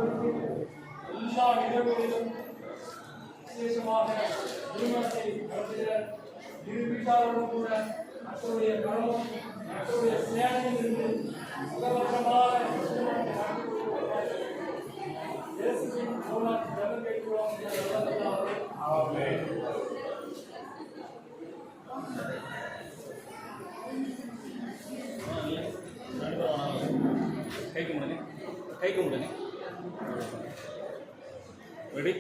எல்லா நிகழ்வுகளிலும் விசேஷமாக திருமணத்தை நடத்துகிற இரு வீட்டாளர்களும் கூட மக்களுடைய கனவும் மக்களுடைய சேவையும் இருந்து முகவசமாக இயேசுவின் மூலம் ஜெபம் கேட்கிறோம். கை கும்பிடுங்க. ரெடி?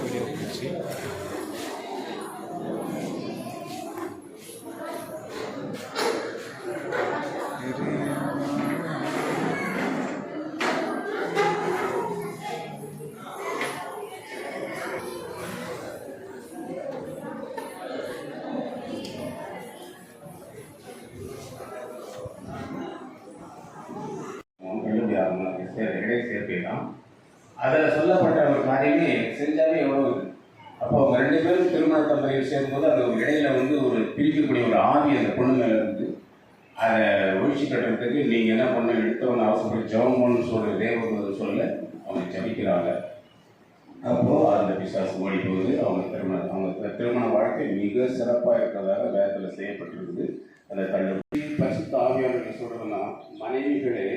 வீடியோ பிடிச்சி சேர்க்கலாம். அதில் சொல்லப்பட்ட ஒரு காரியமே செஞ்சாலே எவ்வளோ. அப்போ அவங்க 2 பேரும் திருமணத்தை பயிர் சேரும்போது அது ஒரு இடையில ஒரு பிரிக்கக்கூடிய ஒரு ஆவி அந்த பொண்ணு மேலே இருந்து அதை ஒழிச்சு கட்டுறதுக்கு நீங்கள் என்ன பண்ண எடுத்தவங்க அவசரப்பட்டு ஜெபம்னு தேவதூதர் சொல்ல அவங்க ஜபிக்கிறாங்க. அப்போது அந்த பிசாசு ஓடி போகுது. அவங்க திருமண வாழ்க்கை மிக சிறப்பாக இருக்கிறதாக வேதத்தில் செய்யப்பட்டிருக்குது. அதை தள்ளுபடி பரிசுத்த ஆவியாளர்கள் சொல்கிறதுனா, மனைவிகளே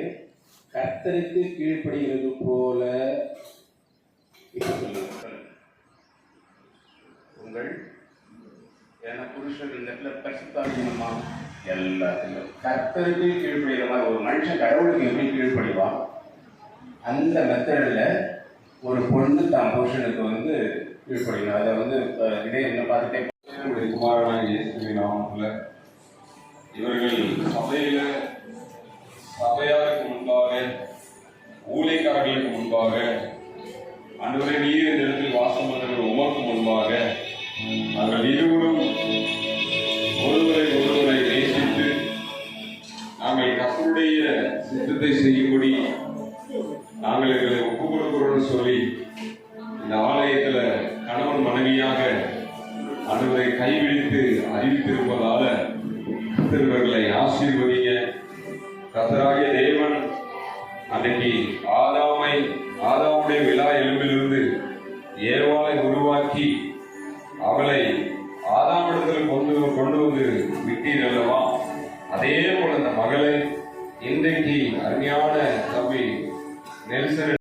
கர்த்தருக்கு கீழ்ப்படுகிறது போல உங்கள் ஏன்னா புருஷன் இந்த இடத்துல பரிசுத்தாவியமா எல்லாத்துக்கும் கர்த்தருக்கு கீழ்ப்படுகிற மாதிரி ஒரு மனுஷன் கடவுளுக்கு எப்படி கீழ்ப்படிவான் அந்த மெத்தடில் ஒரு பொண்ணு தான் புருஷனுக்கு கீழ்ப்படிக்கணும். அதை இதே என்ன பார்த்துட்டே குமாரனாக இயேசுவின் நாமத்தில் இவர்கள் சபையாருக்கு முன்பாக ஊழியக்காரர்களுக்கு முன்பாக ஆண்டவரே நீர் இந்த இடத்தில் வாசம் வந்தவர்கள் உமக்கு முன்பாக நாங்கள் இருவரும் ஒருவரை நேசித்து நாங்கள் கர்த்தருடைய சித்தத்தை செய்யும்படி நாங்கள் எங்களை ஒப்புக் கொடுக்கிறோம்னு சொல்லி இந்த ஆலயத்தில் கணவன் மனைவியாக ஆண்டவரை கைவிழித்து அறிவித்திருப்பதால கர்த்தர்களை ஆசீர்வதிங்க. கர்த்தராகிய தேவன் அன்னைக்கு ஆதாமுடைய விழா எலும்பிலிருந்து ஏவாளை உருவாக்கி அவளை ஆதாமிடத்தில் கொண்டு வந்து விட்டீர் அல்லவா? அதே போல அந்த மகளை இன்றைக்கு அருமையான தம்பி நெல்சன்